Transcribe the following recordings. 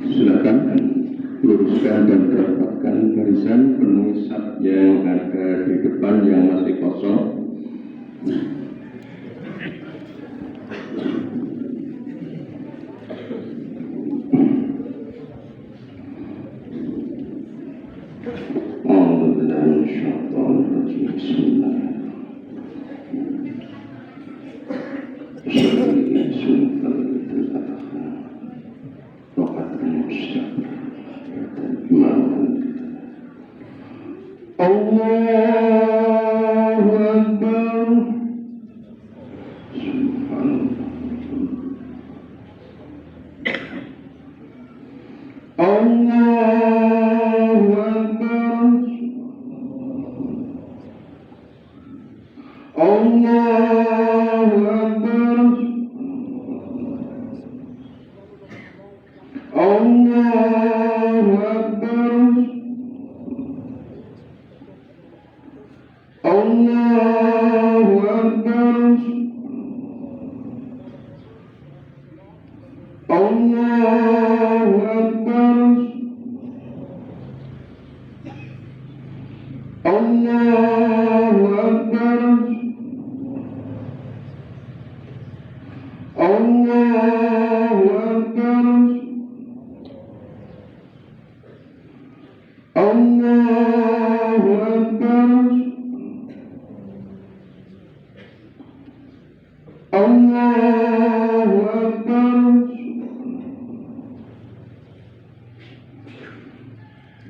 Silakan luruskan dan rapatkan barisan, penuhi saf yang ada di depan yang masih kosong.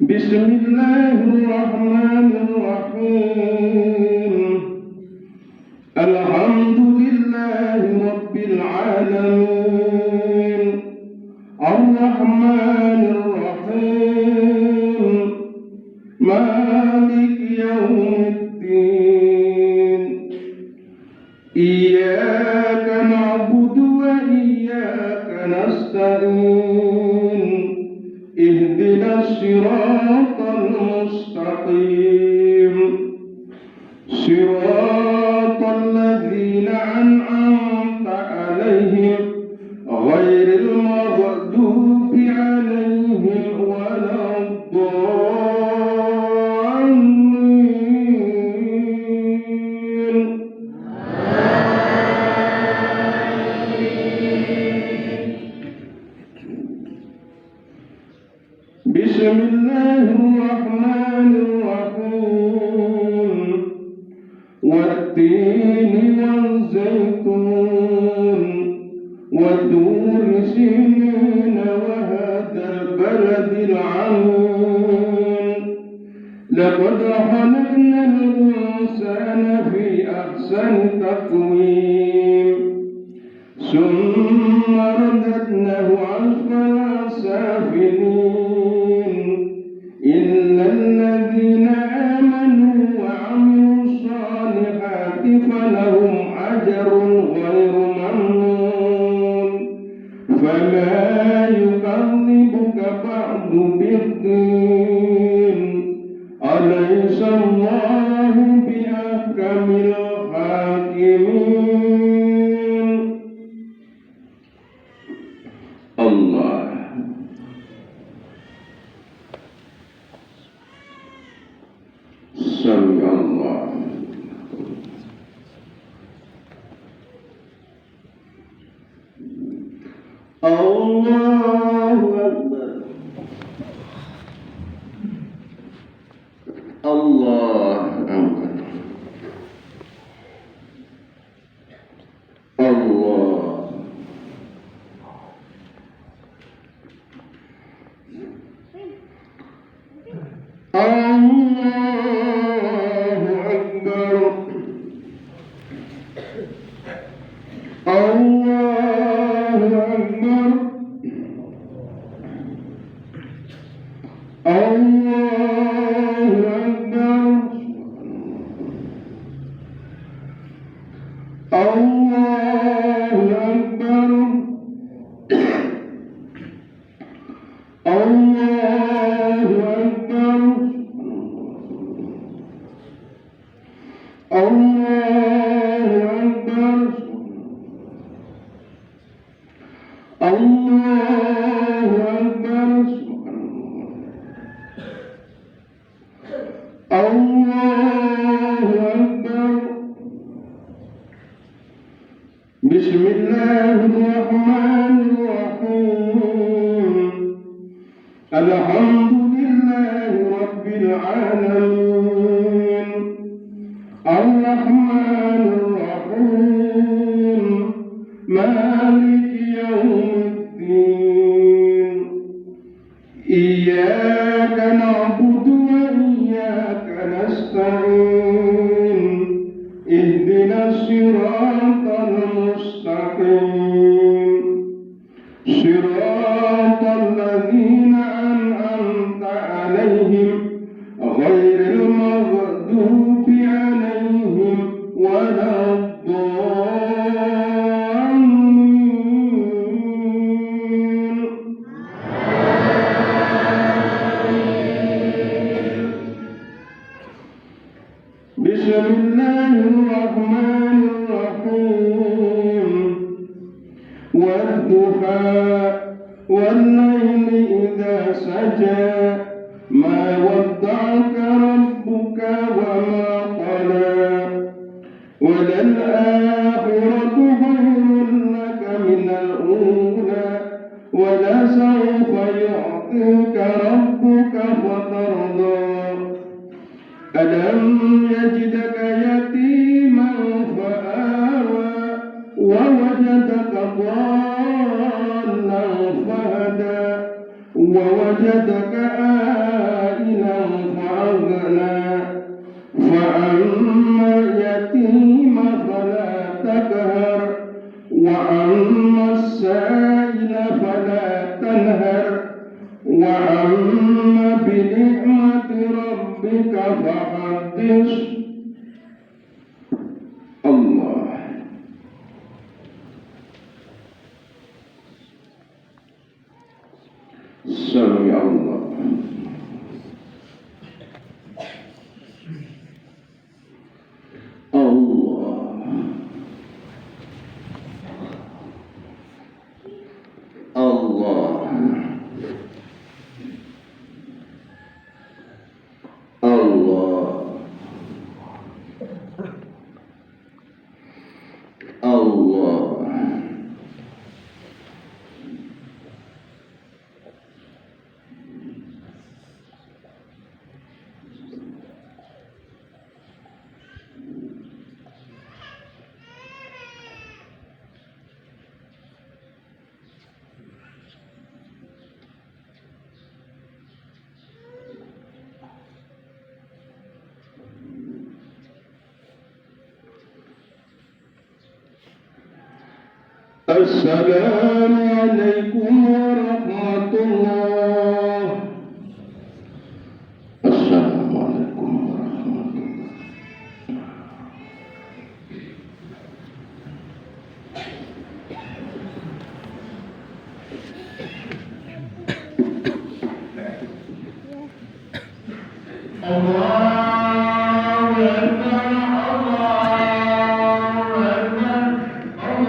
Bismillahirrahmanirrahim. Alhamdulillahi rabbil alamin. Ar-Rahmanir Rahim. Maliki yaumiddin. Iyyaka na'budu wa iyyaka nasta'in. Ihdinas siratal mustaqim. Siratal ladzina an'amta 'alaihim ghairil maghdubi 'alaihim waladdallin. Bismillahirrahmanirrahim. Wat-tini waz-zaitun wa-turi sinin wa hadzal baladil 'amin. Laqad khalaqnal insana fi ahsani taqwim. Summa radadnahu 'asfala safilin. Illal ladzina amanu wa 'amilus solihati falahum ajrun ghairu mamnun. Sami Allah. Allahu Akbar. Allah Akbar. Allah. Allahu Akbar. Allahu Akbar. Allahu Akbar. Allahu Akbar. Allahu Akbar. Allahu Akbar. Allahu Akbar. Allahu Akbar. Bismillahirrahmanirrahim. Alhamdulillahi Rabbil Alamin. Ar-Rahmanir Rahim. Maliki Yawmiddin. Iyyaka na'budu wa iyyaka nasta'in. Ihdinas siratal mustaqim. Siratal ladzina an'amta 'alaihim ghairil maghdubi 'alaihim waladdallin. Bismillahirrahmanirrahim. Wadduha wal-layli idza saja. Ma wadda'aka rabbuka wa ma qala. Walal-akhiratu khairun laka minal ula. Walasawfa yu'tika rabbuka fatarda. Alam yajidaka yatiman fa'awa. Wa wajadaka dhallan fahada. Wa wajadaka a'ilan fa'aghna. Fa'amma yatima fala takhar. Wa amma as-sa'ila fala tanhar. Wa amma bi ni'mati rabbika fahaddis. Allah. Sami Allah. Allah. Allah. Allah. Allah. Assalamualaikum warahmatullah. Assalamualaikum warahmatullah. Allahu Akbar. Allah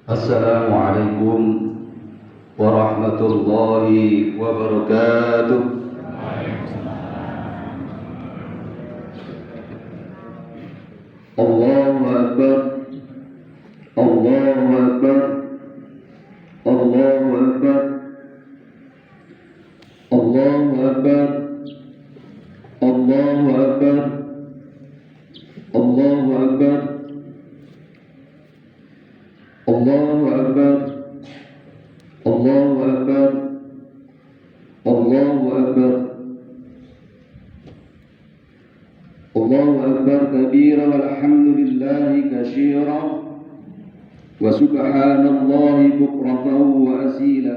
Assalamualaikum warahmatullahi wabarakatuh. Allahu Akbar, Allahu Akbar, Allahu Akbar, Allahu Akbar, Allahu Akbar, Allahu Akbar, Allahu Akbar, Allahu Akbar, Allahu Akbar, Allahu Akbar kabira walhamdulillahi katsira wa subhanallahi bukratan wa asila.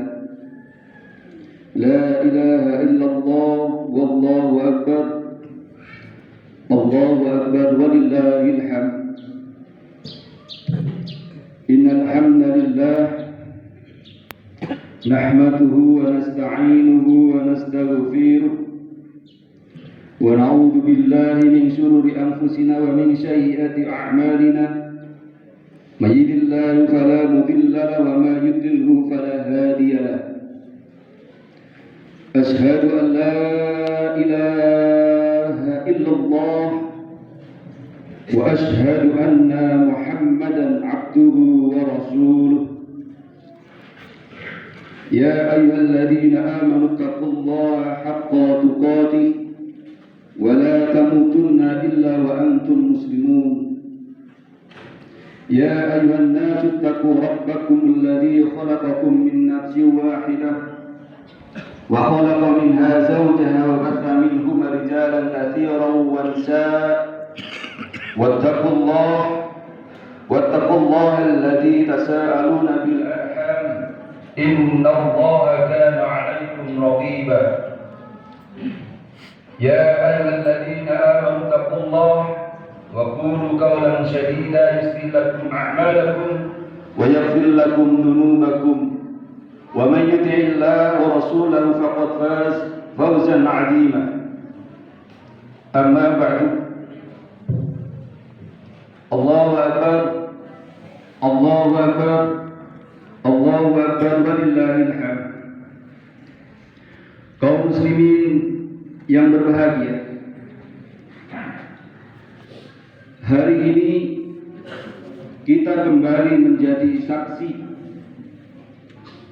La ilaha illallah wallahu akbar, Allahu akbar walillahil hamd. Innal hamdalillah nahmaduhu wa nasta'inuhu wa nastaghfiruh wa na'udzu billahi min shururi anfusina wa min sayyiati a'malina. May yahdihillahu fala mudilla lahu wa may yudlilhu fala hadiya lahu. Ashhadu an la ilaha illallah wa ashhadu anna Muhammadan abduhu wa rasuluh. Ya ayyuhalladzina amanu taqullaha haqqa tuqatih wa la tamutunna illa wa antum muslimun. Ya ayyuhan nasu taqu rabbakum alladzi khalaqakum min nafsin wahidah wa khalaqa minha zawjaha wa batha minhuma rijalan katsiran wa nisaa. واتقوا الله الذي تساءلون بالأرحام إن الله كان عليكم رقيبا. يا أيها الذين آمنوا اتقوا الله وقولوا قولا سديدا يصلح لكم أعمالكم ويغفر لكم ذنوبكم ومن يطع الله ورسوله فقد فاز فوزا عظيما. أما بعد. Allahu Akbar, Allahu Akbar, Allahu Akbar walillahil hamd. Kaum muslimin yang berbahagia, hari ini kita kembali menjadi saksi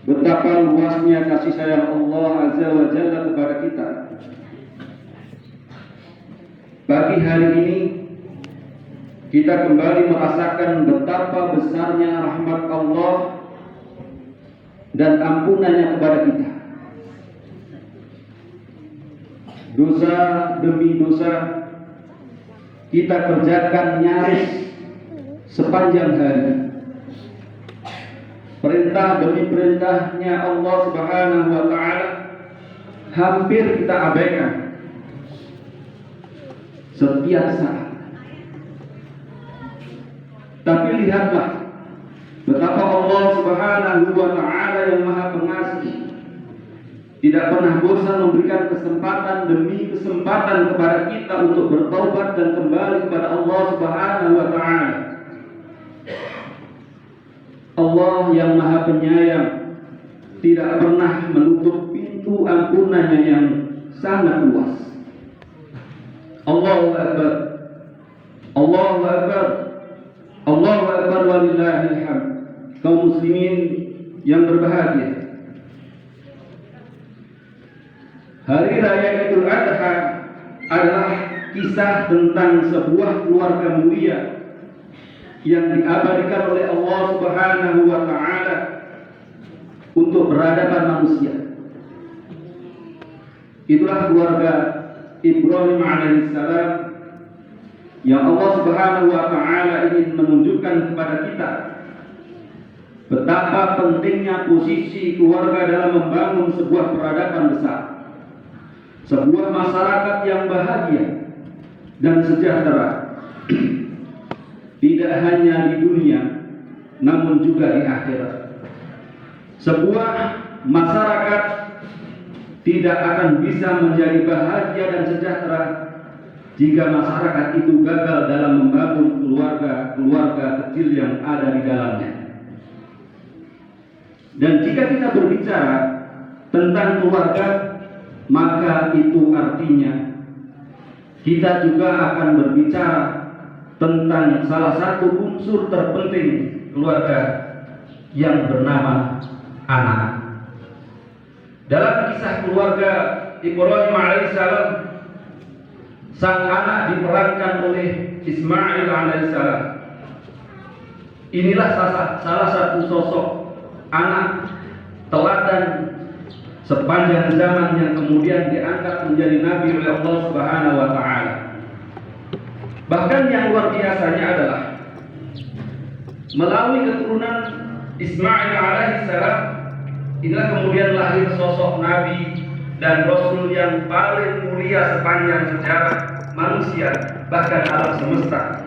betapa luasnya kasih sayang Allah Azza wa Jalla kepada kita. Pagi hari ini kita kembali merasakan betapa besarnya rahmat Allah dan ampunannya kepada kita. Dosa demi dosa kita kerjakan nyaris sepanjang hari. Perintah demi perintahnya Allah Subhanahu wa ta'ala hampir kita abaikan setiap saat. Tapi lihatlah betapa Allah Subhanahu wa ta'ala yang Maha Pengasih tidak pernah bosan memberikan kesempatan demi kesempatan kepada kita untuk bertaubat dan kembali kepada Allah Subhanahu wa ta'ala. Allah yang Maha Penyayang tidak pernah menutup pintu ampunannya yang sangat luas. Allahu Akbar, Allahu Akbar. Allahu Akbar walillahil hamd. Kaum muslimin yang berbahagia, Hari Raya Idul Adha adalah kisah tentang sebuah keluarga mulia yang diabadikan oleh Allah Subhanahu wa taala untuk peradaban manusia. Itulah keluarga Ibrahim alaihissalam yang Allah Subhanahu wa taala ingin menunjukkan kepada kita betapa pentingnya posisi keluarga dalam membangun sebuah peradaban besar, sebuah masyarakat yang bahagia dan sejahtera, tidak hanya di dunia namun juga di akhirat. Sebuah masyarakat tidak akan bisa menjadi bahagia dan sejahtera jika masyarakat itu gagal dalam membangun keluarga kecil yang ada di dalamnya. Dan jika kita berbicara tentang keluarga, maka itu artinya kita juga akan berbicara tentang salah satu unsur terpenting keluarga yang bernama anak. Dalam kisah keluarga Ibrahim alaihissalam, sang anak diperankan oleh Ismail alaihissalam. Inilah salah satu sosok anak teladan sepanjang zaman yang kemudian diangkat menjadi nabi oleh Allah Subhanahu wa taala. Bahkan yang luar biasanya adalah melalui keturunan Ismail alaihissalam, inilah kemudian lahir sosok nabi dan rasul yang paling mulia sepanjang sejarah manusia, bahkan alam semesta,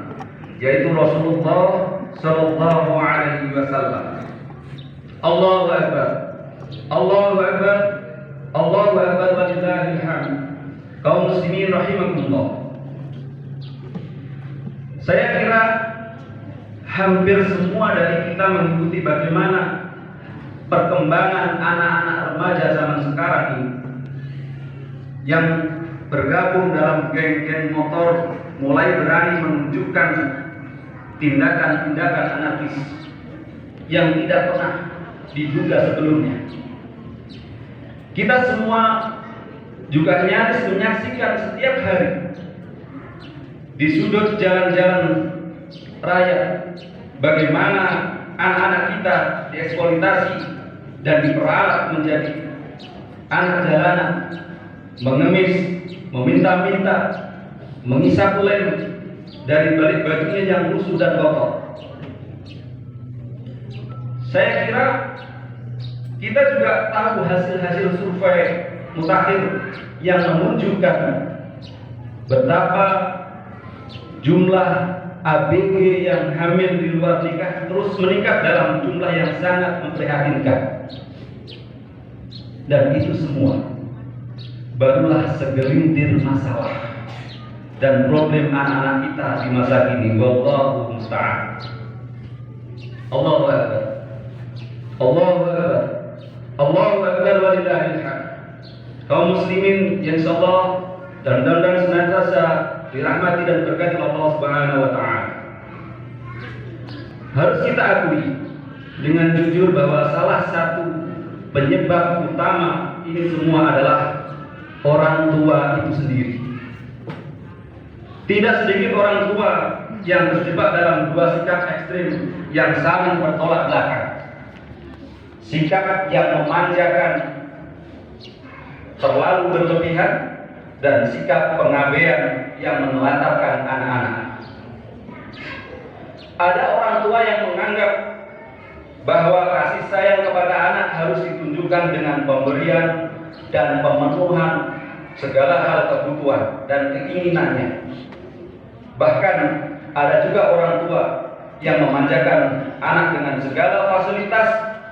yaitu Rasulullah sallallahu alaihi wasallam. Allahu Akbar. Allahu Akbar. Allahu Akbar walillahil hamd. Kaum muslimin rahimakumullah. Saya kira hampir semua dari kita mengikuti bagaimana perkembangan anak-anak remaja zaman sekarang ini yang bergabung dalam geng-geng motor, mulai berani menunjukkan tindakan-tindakan anarkis yang tidak pernah diduga sebelumnya. Kita semua juga nyaris menyaksikan setiap hari di sudut jalan-jalan raya bagaimana anak-anak kita dieksploitasi dan diperalat menjadi anak jalanan, mengemis, meminta-minta, mengisap lem dari balik bajunya yang lusuh dan kotor. Saya kira kita juga tahu hasil-hasil survei mutakhir yang menunjukkan betapa jumlah ABG yang hamil di luar nikah terus meningkat dalam jumlah yang sangat memprihatinkan. Dan itu semua barulah segelintir masalah dan problem anak-anak kita di masa kini. Wallahu musta'an. Allahu Akbar. Allahu Akbar. Allahu Akbar walillahil hamd. Kaum muslimin yang insyaallah dan senantiasa dirahmati dan berkati Allah Subhanahu wa taala. Harus kita akui dengan jujur bahwa salah satu penyebab utama ini semua adalah orang tua itu sendiri. Tidak sedikit orang tua yang terjebak dalam dua sikap ekstrim yang saling bertolak belakang. Sikap yang memanjakan terlalu berlebihan dan sikap pengabaian yang menelantarkan anak-anak. Ada orang tua yang menganggap bahwa kasih sayang kepada anak harus ditunjukkan dengan pemberian dan pemenuhan segala hal kebutuhan dan keinginannya. Bahkan ada juga orang tua yang memanjakan anak dengan segala fasilitas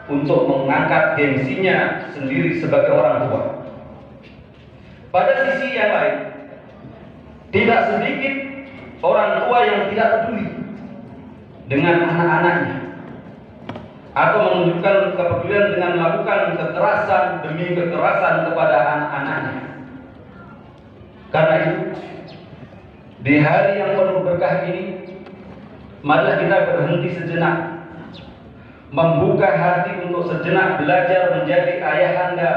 untuk mengangkat gengsinya sendiri sebagai orang tua. Pada sisi yang lain, tidak sedikit orang tua yang tidak peduli dengan anak-anaknya atau menunjukkan kepedulian dengan melakukan kekerasan demi kekerasan kepada anak-anaknya. Karena itu, Di hari yang penuh berkah ini, marilah kita berhenti sejenak, membuka hati untuk sejenak belajar menjadi ayahanda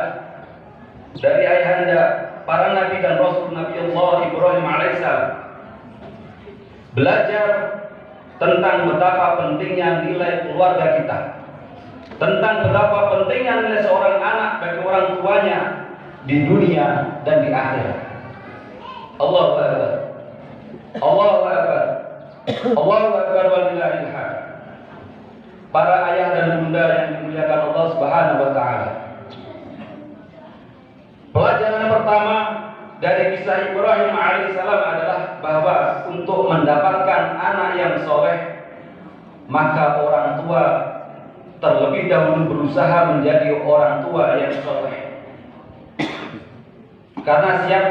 dari ayahanda para nabi dan rasul Nabi Allah Ibrahim alaihissalam. Belajar tentang betapa pentingnya nilai keluarga kita, tentang betapa pentingnya nilai seorang anak bagi orang tuanya di dunia dan di akhirat. Allahu Akbar, Allahu Akbar, Allahu Akbar walillahil hamd. Para ayah dan bunda yang dimuliakan Allah Subhanahu wa taala. Pelajaran pertama dari kisah Ibrahim alaihissalam adalah bahwa untuk mendapatkan anak yang soleh, maka orang tua terlebih dahulu berusaha menjadi orang tua yang soleh. Karena siap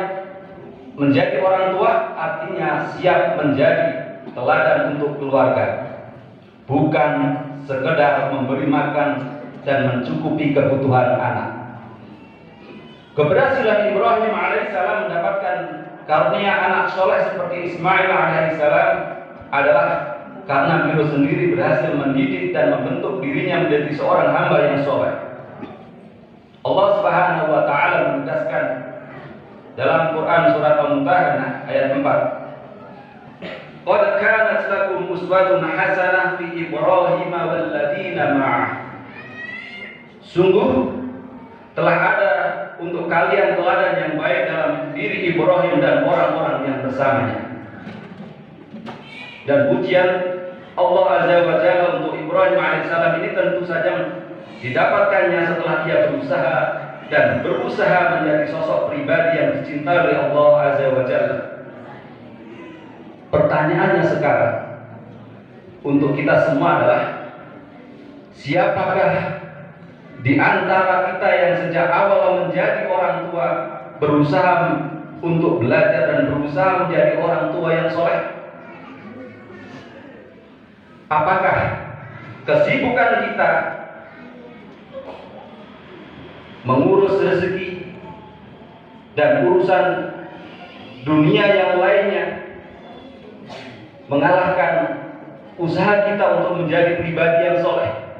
menjadi orang tua artinya siap menjadi teladan untuk keluarga, bukan sekedar memberi makan dan mencukupi kebutuhan anak. Keberhasilan Ibrahim alaihissalam mendapatkan karunia anak soleh seperti Ismail alaihissalam adalah karena beliau sendiri berhasil mendidik dan membentuk dirinya menjadi seorang hamba yang soleh. Allah Subhanahu wa taala menegaskan dalam Quran surat Al-Mumtahanah ayat 4, "Qad kanat lakum uswatun hasanah fi Ibrahim wal ladina ma'ah." Sungguh telah ada untuk kalian teladan yang baik dalam diri Ibrahim dan orang-orang yang bersamanya. Dan pujian Allah Azza wa Jalla untuk Ibrahim alaihissalam ini tentu saja didapatkannya setelah dia berusaha menjadi sosok pribadi yang dicintai oleh Allah Azza wa Jalla. Pertanyaannya sekarang untuk kita semua adalah, siapakah di antara kita yang sejak awal menjadi orang tua berusaha untuk belajar dan berusaha menjadi orang tua yang soleh? Apakah kesibukan kita mengurus rezeki dan urusan dunia yang lainnya mengalahkan usaha kita untuk menjadi pribadi yang soleh?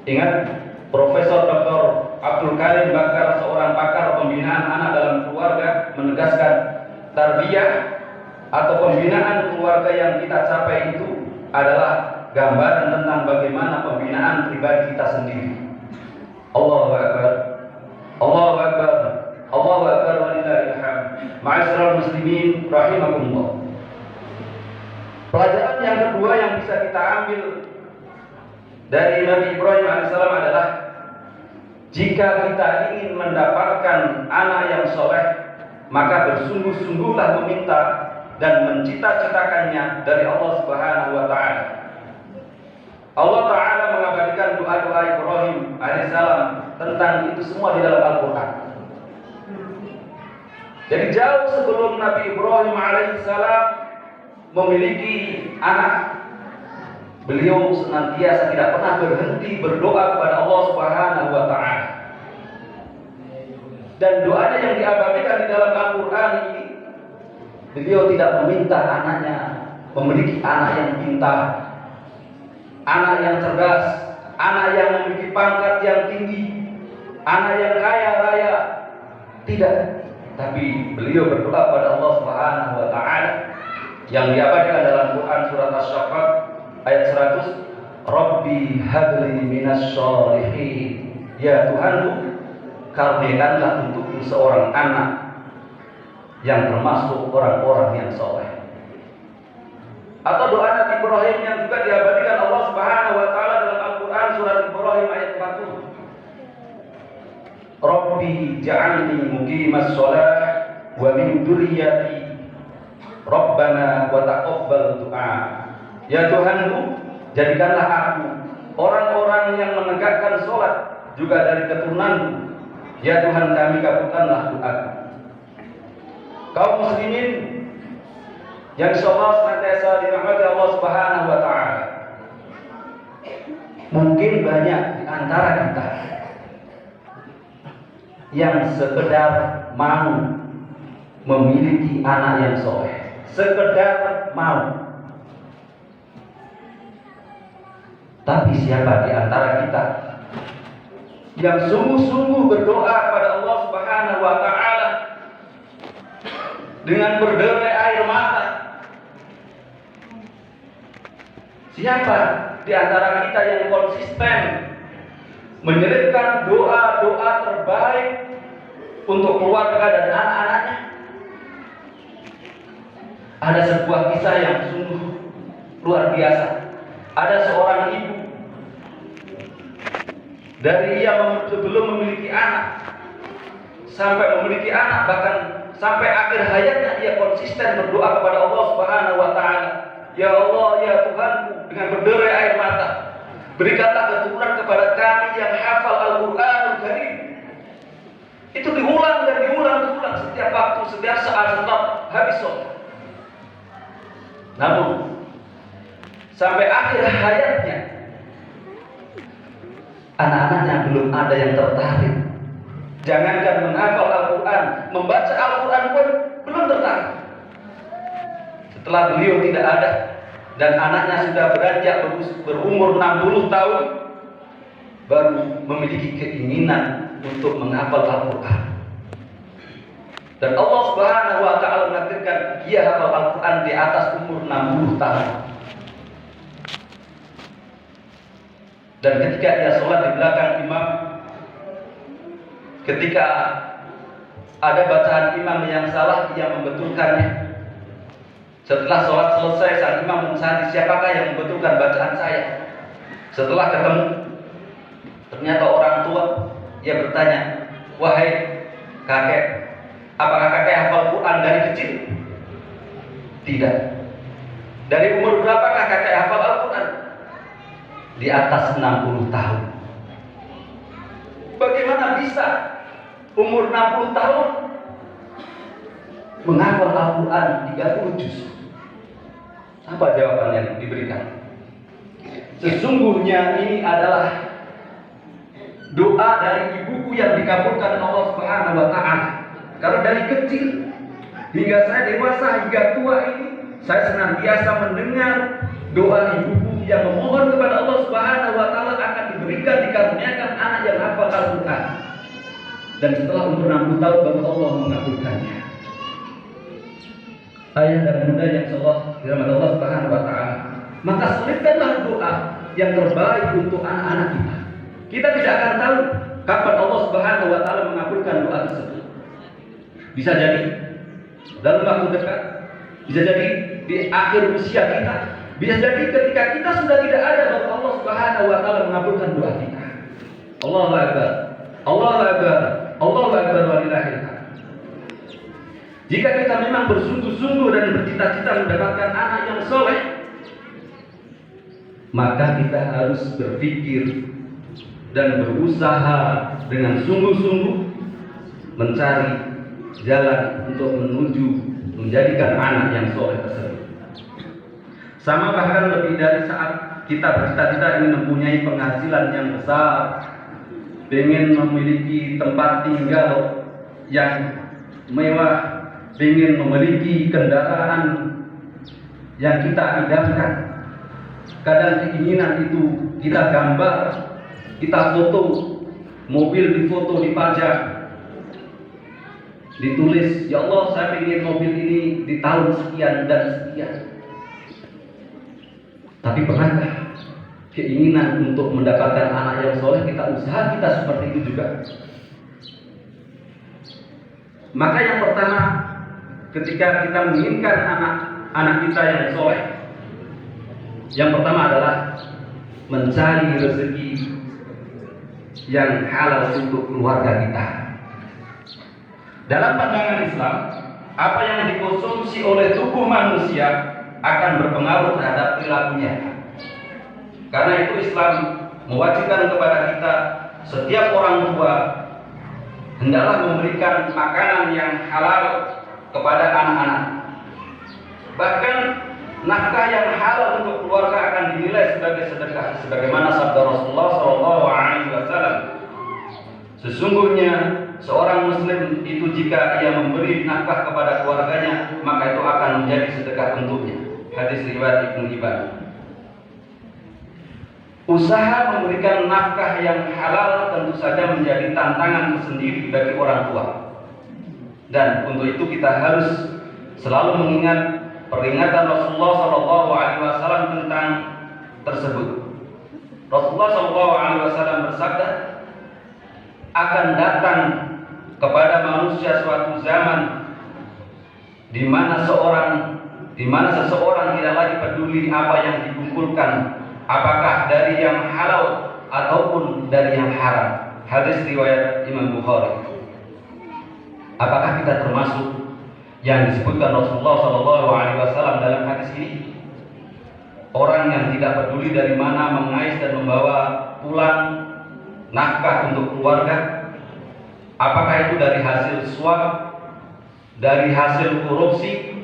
Ingat, Profesor Dr. Abdul Karim Bakar, seorang pakar pembinaan anak dalam keluarga, menegaskan tarbiyah atau pembinaan keluarga yang kita capai itu adalah gambaran tentang bagaimana pembinaan pribadi kita sendiri. Allahu Akbar, Allahu Akbar, Allahu Akbar walillahil hamd. Ma'asyiral muslimin rahimakumullah. Pelajaran yang kedua yang bisa kita ambil dari Nabi Ibrahim alaihissalam adalah, jika kita ingin mendapatkan anak yang soleh, maka bersungguh-sungguhlah meminta dan mencita-citakannya dari Allah Subhanahu wa taala. Allah taala mengabadikan doa-doa Ibrahim alaihissalam tentang itu semua di dalam Al-Qur'an. Jadi jauh sebelum Nabi Ibrahim alaihissalam memiliki anak, beliau senantiasa tidak pernah berhenti berdoa kepada Allah Subhanahu wa taala. Dan doanya yang diabadikan di dalam Al-Qur'an ini, beliau tidak meminta anaknya memiliki anak yang pintar, anak yang cerdas, anak yang memiliki pangkat yang tinggi, anak yang kaya raya. Tidak, tapi beliau berdoa kepada Allah Subhanahu wa taala yang diabadikan dalam Quran surat Asy-Syaffat ayat 100, Rabbi habli minas sholihin. Ya Tuhanku, karuniakanlah untukku seorang anak yang termasuk orang-orang yang soleh. Atau doa Nabi Ibrahim yang juga diabadikan Allah Subhanahu wa taala dalam Al-Qur'an surat Ibrahim ayat 40, Rabbi ja'alni muqimas shalah wa min dzurriyyati Rabbana wa taqabbal du'a. Ya Tuhanku, jadikanlah aku orang-orang yang menegakkan sholat juga dari keturunanku. Ya Tuhan kami, kabulkanlah doaku. Kaum muslimin yang insyaallah senantiasa dirahmati Allah Subhanahu wa taala. Mungkin banyak di antara kita yang sekedar mau memiliki anak yang soleh, sekedar mau. Tapi siapa di antara kita yang sungguh-sungguh berdoa kepada Allah Subhanahu wa Ta'ala dengan berderai air mata? Siapa di antara kita yang konsisten menyelipkan doa-doa terbaik untuk keluarga dan anak-anaknya? Ada sebuah kisah yang sungguh luar biasa. Ada seorang ibu, dari ia sebelum memiliki anak sampai memiliki anak, bahkan sampai akhir hayatnya ia konsisten berdoa kepada Allah Subhanahu wa Ta'ala. Ya Allah, ya Tuhanku, dengan berderai air mata, berikanlah keturunan kepada kami yang hafal Al-Qur'anul Karim. Itu diulang dan diulang setiap waktu, setiap saat, setiap habis sholat. Namun sampai akhir hayatnya, anak-anaknya belum ada yang tertarik. Jangankan menghafal Al-Quran, membaca Al-Quran pun belum tertarik. Setelah beliau tidak ada dan anaknya sudah beranjak berumur 60 tahun, baru memiliki keinginan untuk menghafal Al-Quran. Dan Allah Subhanahu wa Ta'ala menakdirkan dia hafal Al-Quran di atas umur 60 tahun. Dan ketika dia sholat di belakang imam, ketika ada bacaan imam yang salah, ia membetulkannya. Setelah sholat selesai, sang imam mencari siapakah yang membetulkan bacaan saya. Setelah ketemu, ternyata orang tua. Ia bertanya, wahai kakek, apakah kakek hafal Quran dari kecil? Tidak. Dari umur berapakah kakek hafal Al-Quran? Di atas 60 tahun. Bagaimana bisa umur 60 tahun menghafal Al-Quran 30 juz? Apa jawaban yang diberikan? Sesungguhnya ini adalah doa dari ibuku yang dikabulkan Allah Subhanahu wa Ta'ala. Karena dari kecil hingga saya dewasa, hingga tua ini, saya senantiasa mendengar doa ibuku yang memohon kepada Allah Subhanahu wa Ta'ala akan diberikan, dikaruniakan anak yang hafal Al-Quran. Dan setelah umur 60 tahun baru Allah mengabulkannya. Ayah dan bunda yang dirahmati Allah Subhanahu wa Ta'ala, maka selipkanlah doa yang terbaik untuk anak-anak kita. Kita tidak akan tahu kapan Allah Subhanahu wa Ta'ala mengabulkan doa tersebut. Bisa jadi dalam waktu dekat, bisa jadi di akhir usia kita, bisa jadi ketika kita sudah tidak ada, baru Allah Subhanahu wa Ta'ala mengabulkan doa kita. Allahu Akbar, Allahu Akbar, Allahu Akbar walillahil hamd. Jika kita memang bersungguh-sungguh dan bercita-cita mendapatkan anak yang soleh, maka kita harus berpikir dan berusaha dengan sungguh-sungguh mencari jalan untuk menuju menjadikan anak yang soleh tersebut. Sama bahkan lebih dari saat kita bercita-cita ingin mempunyai penghasilan yang besar, ingin memiliki tempat tinggal yang mewah, ingin memiliki kendaraan yang kita idamkan. Kadang keinginan itu kita gambar, kita foto, mobil difoto, dipajang, ditulis, ya Allah saya ingin mobil ini di tahun sekian dan sekian. Tapi pernahkah keinginan untuk mendapatkan anak yang soleh usaha kita seperti itu juga? Maka yang pertama, ketika kita menginginkan anak kita yang soleh, yang pertama adalah mencari rezeki yang halal untuk keluarga kita. Dalam pandangan Islam, apa yang dikonsumsi oleh tubuh manusia akan berpengaruh terhadap perilakunya. Karena itu Islam mewajibkan kepada kita, setiap orang tua hendaklah memberikan makanan yang halal kepada anak-anak. Bahkan nafkah yang halal untuk keluarga akan dinilai sebagai sedekah, sebagaimana sabda Rasulullah SAW, sesungguhnya seorang muslim itu jika ia memberi nafkah kepada keluarganya, maka itu akan menjadi sedekah untuknya. Hadis riwayat Ibnu Hibban. Usaha memberikan nafkah yang halal tentu saja menjadi tantangan tersendiri bagi orang tua. Dan untuk itu kita harus selalu mengingat peringatan Rasulullah SAW tentang tersebut. Rasulullah SAW bersabda, akan datang kepada manusia suatu zaman di mana seseorang tidak lagi peduli apa yang dikumpulkan, apakah dari yang halal ataupun dari yang haram. Hadis riwayat Imam Bukhari. Apakah kita termasuk yang disebutkan Rasulullah SAW dalam hadis ini? Orang yang tidak peduli dari mana mengais dan membawa pulang nafkah untuk keluarga, apakah itu dari hasil suap, dari hasil korupsi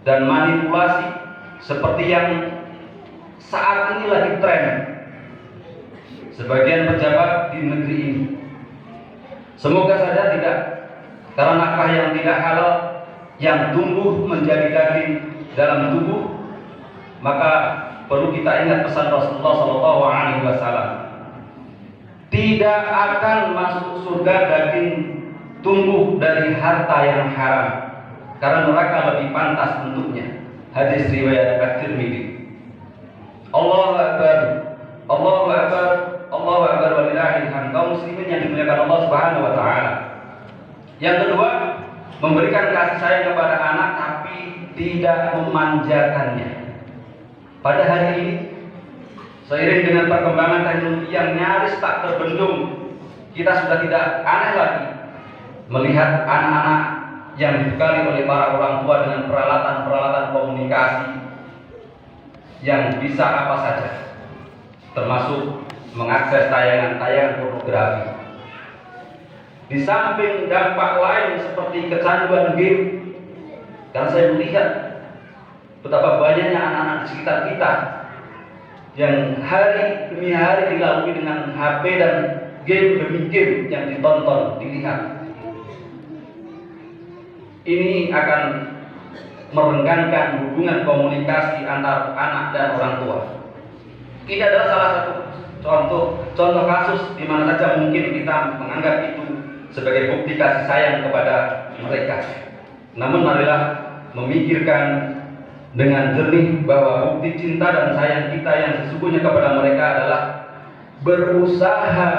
dan manipulasi seperti yang saat ini lagi tren sebagian pejabat di negeri ini. Semoga saja tidak, karena nafkah yang tidak halal yang tumbuh menjadi daging dalam tubuh, maka perlu kita ingat pesan Rasulullah SAW. Tidak akan masuk surga daging tumbuh dari harta yang haram, karena neraka lebih pantas untuknya. Hadis riwayat At-Tirmidzi. Allahu Akbar, Allahu Akbar, Allahu Akbar walillahil hamd. Kaum muslimin yang dimuliakan Allah Subhanahu wa taala. Yang kedua, memberikan kasih sayang kepada anak tapi tidak memanjakannya. Pada hari ini, seiring dengan perkembangan teknologi yang nyaris tak terbendung, kita sudah tidak aneh lagi melihat anak-anak yang dibekali oleh para orang tua dengan peralatan-peralatan komunikasi yang bisa apa saja, termasuk mengakses tayangan-tayangan pornografi. Di samping dampak lain seperti kecanduan game, karena saya melihat betapa banyaknya anak-anak di sekitar kita yang hari demi hari dilalui dengan HP dan game demi game yang ditonton, dilihat. Ini akan merenggangkan hubungan komunikasi antar anak dan orang tua. Ini adalah salah satu contoh kasus di mana saja mungkin kita menganggap itu sebagai bukti kasih sayang kepada mereka. Namun marilah memikirkan dengan jernih bahwa bukti cinta dan sayang kita yang sesungguhnya kepada mereka adalah berusaha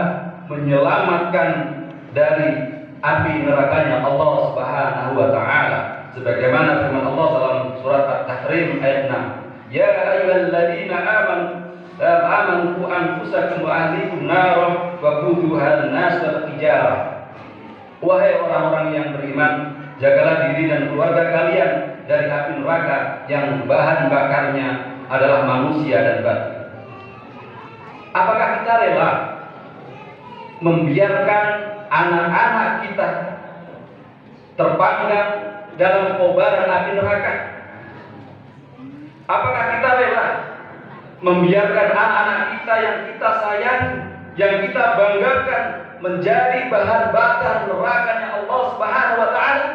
menyelamatkan dari api nerakanya Allah Subhanahu wa taala, sebagaimana firman Allah dalam surat At-Tahrim ayat 6. Ya ayyuhalladzina amanu qu anfusakum wa ahlikum nar wa quduha an-nas wal hijarah. Wahai orang-orang yang beriman, jagalah diri dan keluarga kalian dari api neraka yang bahan bakarnya adalah manusia dan batu. Apakah kita rela membiarkan anak-anak kita terpanggang dalam kobaran api neraka? Apakah kita rela membiarkan anak-anak kita yang kita sayangi, yang kita banggakan menjadi bahan bakar nerakanya Allah Subhanahu wa taala?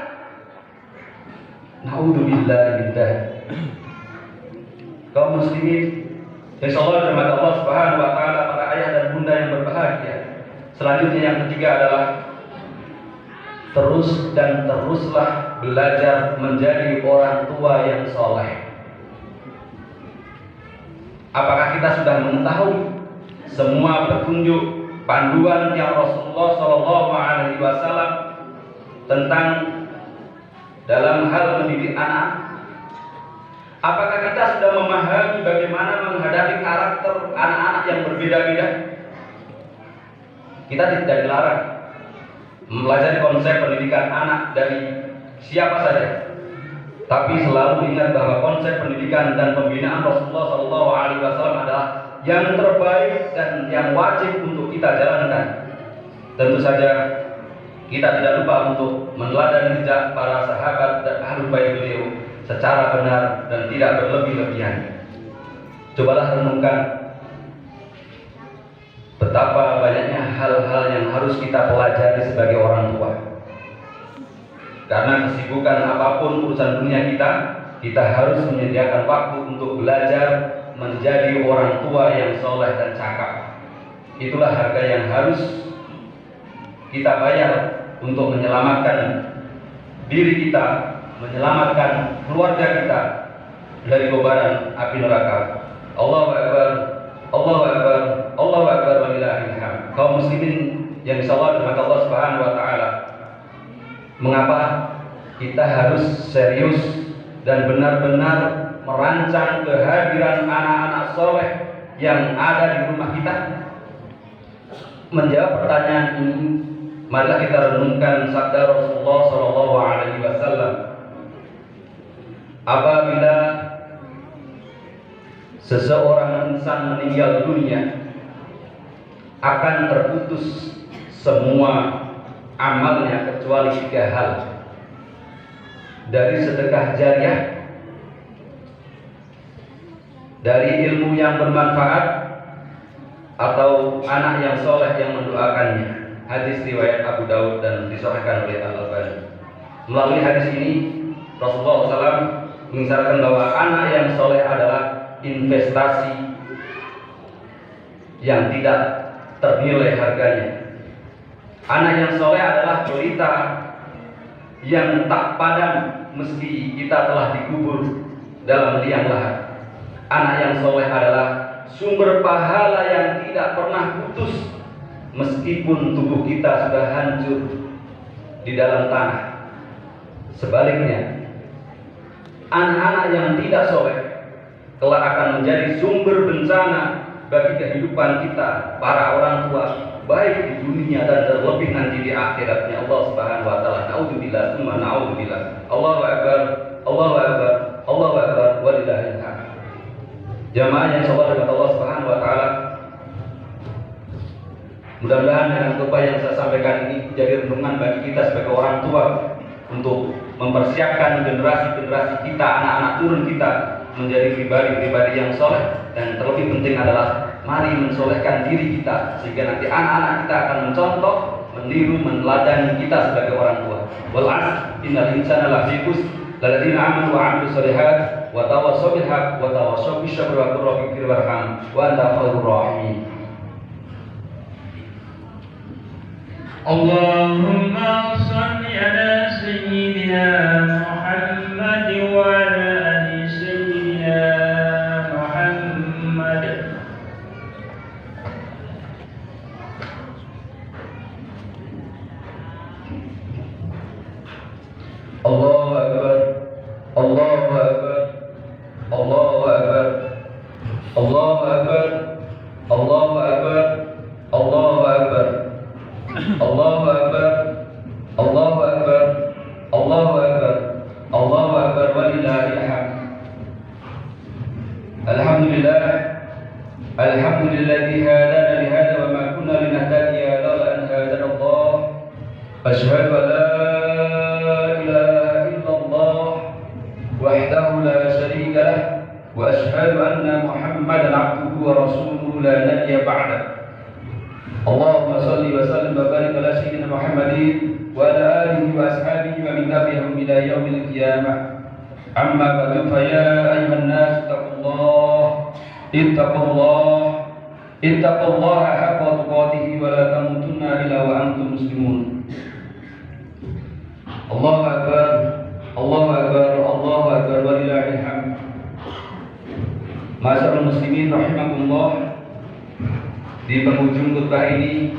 Na'udzubillah. Kaum muslimin, insyaallah dirahmati Allah Subhanahu wa taala, para ayah dan bunda yang berbahagia. Selanjutnya yang ketiga adalah terus dan teruslah belajar menjadi orang tua yang soleh. Apakah kita sudah mengetahui semua petunjuk panduan yang Rasulullah SAW tentang dalam hal mendidik anak? Apakah kita sudah memahami bagaimana menghadapi karakter anak-anak yang berbeda-beda? Kita tidak dilarang mempelajari konsep pendidikan anak dari siapa saja, tapi selalu ingat bahwa konsep pendidikan dan pembinaan Rasulullah SAW adalah yang terbaik dan yang wajib untuk kita jalankan. Tentu saja kita tidak lupa untuk meneladani jejak para sahabat dan ahlul bait beliau secara benar dan tidak berlebih-lebihan. Cobalah renungkan betapa banyaknya hal-hal yang harus kita pelajari sebagai orang tua. Karena kesibukan apapun urusan dunia kita harus menyediakan waktu untuk belajar menjadi orang tua yang soleh dan cakap. Itulah harga yang harus kita bayar untuk menyelamatkan diri kita, menyelamatkan keluarga kita dari kobaran api neraka. Allahu Akbar, Allahu Akbar, Allahu Akbar, walillahil hamd. Kaum muslimin yang disalat oleh Allah Subhanahu wa taala, mengapa kita harus serius dan benar-benar merancang kehadiran anak-anak soleh yang ada di rumah kita? Menjawab pertanyaan ini, marilah kita renungkan sabda Rasulullah SAW. Apabila seseorang insan meninggal dunia, akan terputus semua amalnya kecuali 3 hal. Dari sedekah jariah, dari ilmu yang bermanfaat, atau anak yang soleh yang mendoakannya. Hadis riwayat Abu Daud dan disahihkan oleh Al-Albani. Melalui hadis ini Rasulullah SAW mengisyaratkan bahwa anak yang soleh adalah investasi yang tidak ternilai harganya. Anak yang soleh adalah pelita yang tak padam meski kita telah dikubur dalam liang lahat. Anak yang soleh adalah sumber pahala yang tidak pernah putus meskipun tubuh kita sudah hancur di dalam tanah. Sebaliknya, anak-anak yang tidak soleh kelak akan menjadi sumber bencana bagi kehidupan kita, para orang tua, baik di dunia dan terlebih nanti di akhiratnya. Allah Subhanahu wa taala. Naudzubillah, tsumma naudzubillah. Allahu Akbar, Allahu Akbar, Allahu Akbar, walillahil hamd. Jamaah yang sabar dengan Allah Subhanahu wa taala, mudah-mudahan dengan khutbah yang saya sampaikan ini menjadi renungan bagi kita sebagai orang tua untuk mempersiapkan generasi-generasi kita, anak-anak turun kita menjadi pribadi-pribadi yang soleh, dan terlebih penting adalah mari mensolehkan diri kita sehingga nanti anak-anak kita akan mencontoh, meniru, meneladani kita sebagai orang tua. Wal 'asr innal insana lafi khusr ladzina amanu wa 'amilus shalihat wa tawassaw bil haqq wa tawassaw bis sabr wa qur rabbir warham wa anta khairur rahimin. Allahumma shalli ala sayyidina Muhammad wa ala ali sayyidina Muhammad. Allahu Akbar, Allahu Akbar, Allahu Akbar, Allahu Akbar, Allahu Akbar, Allahu Akbar, Allahu Akbar, Allahu Akbar, Allahu Akbar, Allahu Akbar, walillahil hamd. Alhamdulillah, alhamdulilladzi hadana li hadza wa ma kunna linahtadiya laula an hadana Allah. Asyhadu an la ilaha illallah wahdahu la syarika lah wa asyhadu anna Muhammadan 'abduhu wa rasuluhu la nabiyya ba'da. Allahumma shalli wa sallim wa barik ala sayyidina Muhammadin wa ala alihi wa ashabihi wa min tabi'ahum ila yaumil qiyamah. Amma ba'du, fa ya ayyuhan nas ittaqullaha haqqa tuqatih wa la tamutunna illa wa antum muslimun. Allahu Akbar, Allahu Akbar, Allahu Akbar, walillahil hamd. Ma'asyiral muslimin rahimakumullah, di penghujung khutbah ini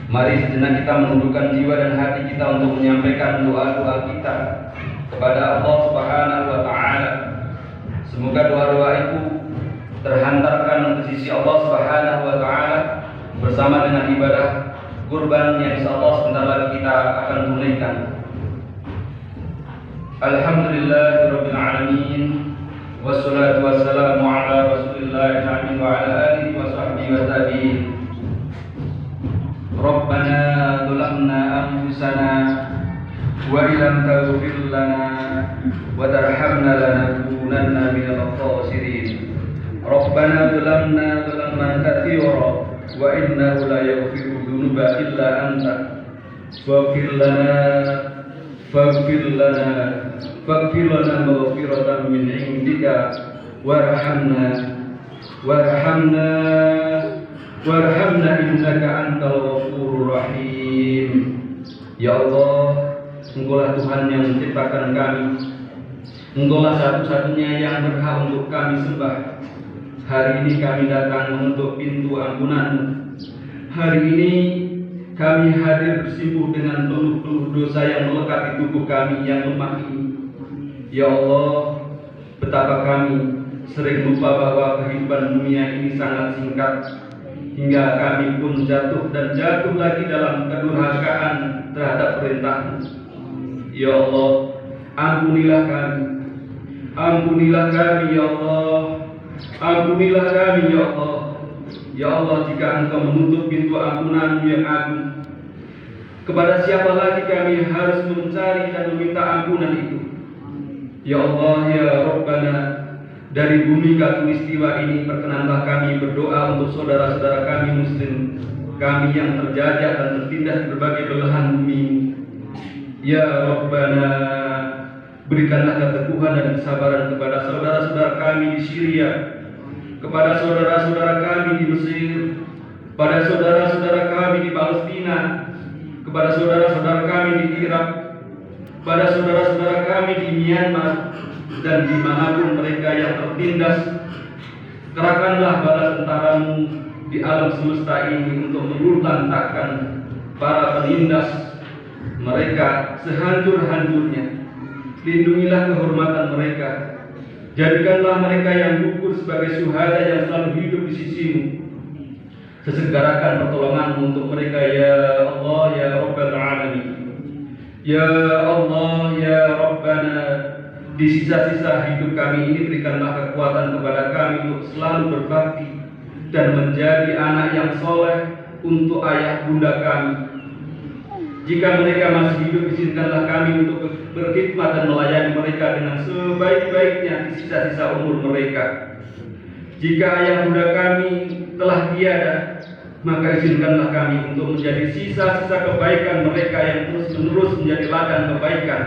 mari sejenak kita menundukkan jiwa dan hati kita untuk menyampaikan doa-doa kita kepada Allah Subhanahu wa taala. Semoga doa-doa itu terhantarkan ke sisi Allah Subhanahu wa taala bersama dengan ibadah kurban yang insyaallah sebentar lagi kita akan tunaikan. Alhamdulillahirabbil alamin. Wassalatu wassalamu ala Rasulillahil amin wa ala alihi wa sahbihi wa tabi'in. Rabbana dzalamna anfusana wa illam taghfir lana wa tarhamna lanakunanna minal khasirin. Rabbana dzalamna dzalaman katsira wa innahu la yaghfiru dzunuba illa anta faghfir lana maghfiratan min indika warhamna innaka antal ghafurur rahim. Ya Allah, Engkaulah Tuhan yang menciptakan kami, Engkaulah satu-satunya yang berhak untuk kami sembah. Hari ini kami datang mengetuk pintu ampunan-Mu. Hari ini kami hadir bersimpuh dengan peluh-peluh dosa yang melekat di tubuh kami yang lemah ini. Ya Allah, betapa kami sering lupa bahwa kehidupan dunia ini sangat singkat, hingga kami pun jatuh lagi dalam kedurhakaan terhadap perintah-Mu. Ya Allah, ampunilah kami ya Allah, ampunilah kami ya Allah. Ya Allah, jika Engkau menutup pintu ampunan-Mu yang agung, kepada siapa lagi kami harus mencari dan meminta ampunan itu? Ya Allah, ya Rabbana, dari bumi Khatulistiwa ini perkenanlah kami berdoa untuk saudara-saudara kami Muslim, kami yang terjajah dan tertindas di berbagai belahan bumi. Ya Rabbana, berikanlah keteguhan dan kesabaran kepada saudara-saudara kami di Syria, kepada saudara-saudara kami di Mesir, kepada saudara-saudara kami di Palestina, kepada saudara-saudara kami di Irak, kepada saudara-saudara kami di Myanmar, dan dimanapun mereka yang tertindas. Kerahkanlah bala tentara-Mu di alam semesta ini untuk meluluhlantakkan para penindas mereka sehancur-hancurnya. Lindungilah kehormatan mereka, jadikanlah mereka yang gugur sebagai syuhada yang selalu hidup di sisi-Mu. Sesegerakan pertolongan-Mu untuk mereka ya Allah ya Rabbal Alamin. Ya Allah ya Rabbana, di sisa-sisa hidup kami ini berikanlah kekuatan kepada kami untuk selalu berbakti dan menjadi anak yang soleh untuk ayah bunda kami. Jika mereka masih hidup, izinkanlah kami untuk berkhidmat dan melayani mereka dengan sebaik-baiknya di sisa-sisa umur mereka. Jika ayah bunda kami telah tiada, maka izinkanlah kami untuk menjadi sisa-sisa kebaikan mereka yang terus-menerus menjadi ladang kebaikan,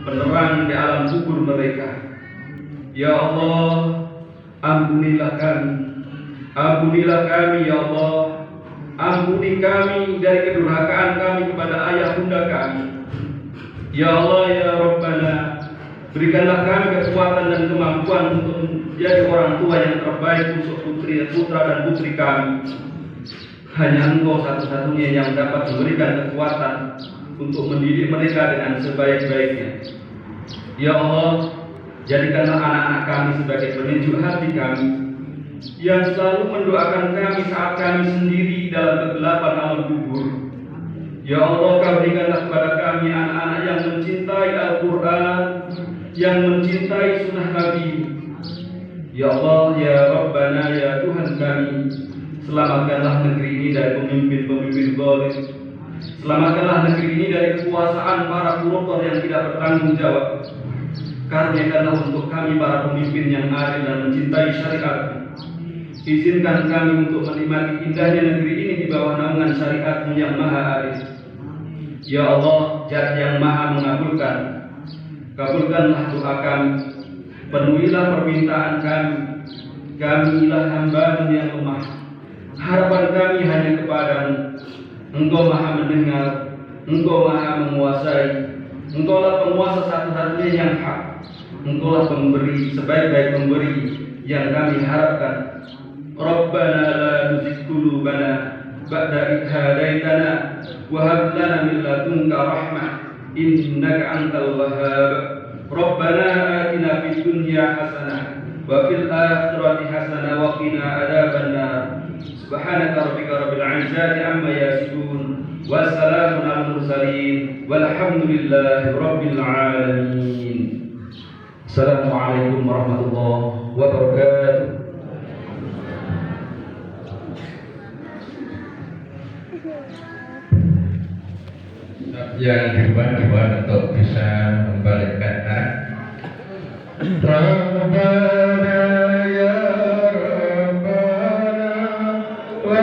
penerang di alam kubur mereka. Ya Allah, ampunilah kami ya Allah. Ampuni kami dari kedurhakaan kami kepada ayah bunda kami. Ya Allah ya Rabbana, berikanlah kami kekuatan dan kemampuan untuk menjadi orang tua yang terbaik untuk putra dan putri kami. Hanya Engkau satu-satunya yang dapat memberikan kekuatan untuk mendidik mereka dengan sebaik-baiknya. Ya Allah, jadikanlah anak-anak kami sebagai peninjuk hati kami, yang selalu mendoakan kami saat kami sendiri dalam kegelapan alam kubur. Ya Allah, Kau berikanlah kepada kami anak-anak yang mencintai Al-Quran, yang mencintai sunnah Nabi. Ya Allah, ya Rabbana, ya Tuhan kami, selamatkanlah negeri ini dari pemimpin-pemimpin zalim. Selamatkanlah negeri ini dari kekuasaan para koruptor yang tidak bertanggung jawab. Karuniakanlah untuk kami para pemimpin yang adil dan mencintai syariat. Izinkan kami untuk menikmati indahnya negeri ini di bawah naungan syariat-Mu yang maha adil. Ya Allah, Zat yang maha mengabulkan, kabulkanlah doa kami, penuhilah permintaan kami. Kamilah hamba-Mu yang lemah, harapan kami hanya kepadamu. Engkau maha mendengar, Engkau maha menguasai, Engkaulah penguasa satu-satunya yang hak. Engkaulah pemberi sebaik-baik pemberi yang kami harapkan. Rabbana la tuzigh qulubana ba'da idh hadaitana wa hab lana min ladunka rahmah innaka antal wahhab. Rabbana atina fid dunya hasanah wa fil akhirati hasanah wa qina adzabannar. Subhanaka rabbika rabbil izzati amma yasifun wa salamun alal mursalin walhamdulillahi rabbil alamin. Assalamualaikum warahmatullahi wabarakatuh. Yang dimohon untuk bisa membalikkan arah. Rabbana ya Rabbana wa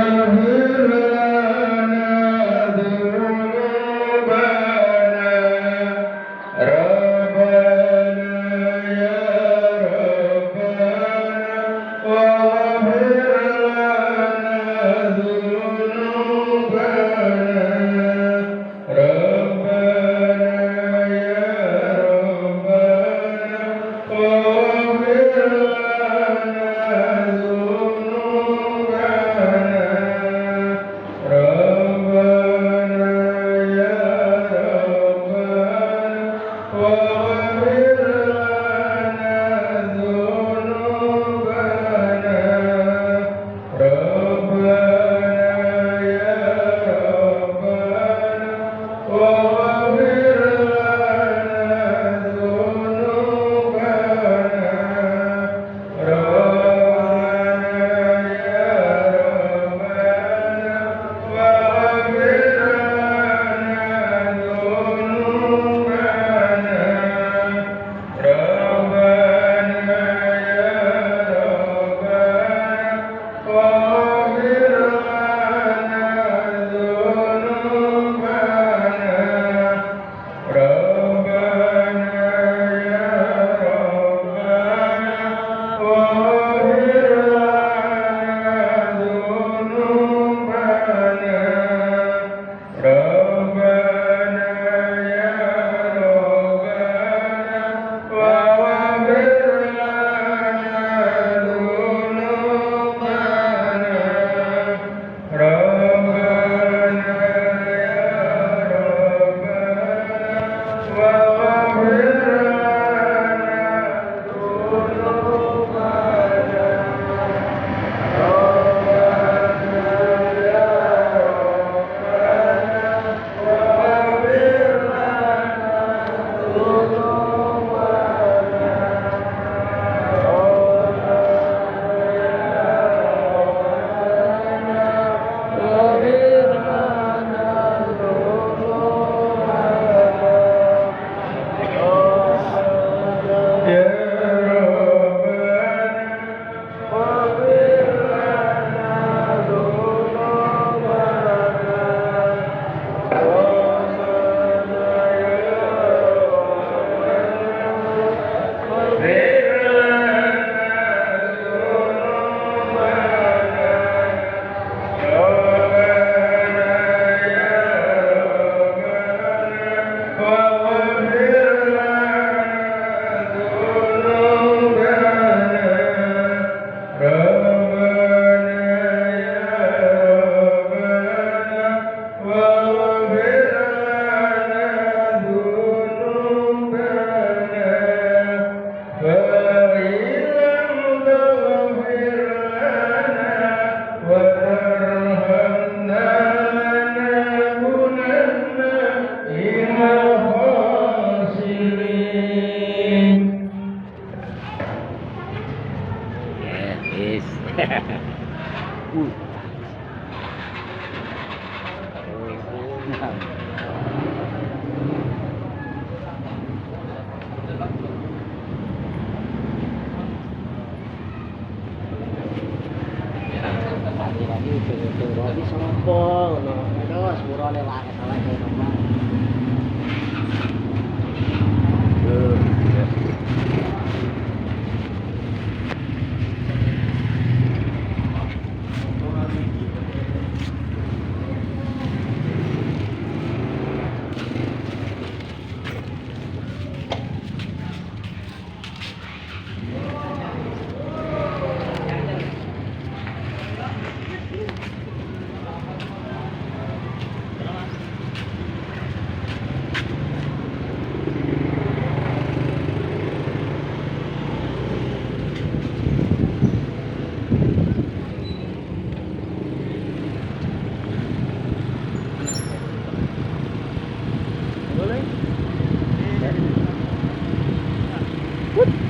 Lagi tunggu di sombong no. Terus murah lewat salah ke rumah. Boleh? What?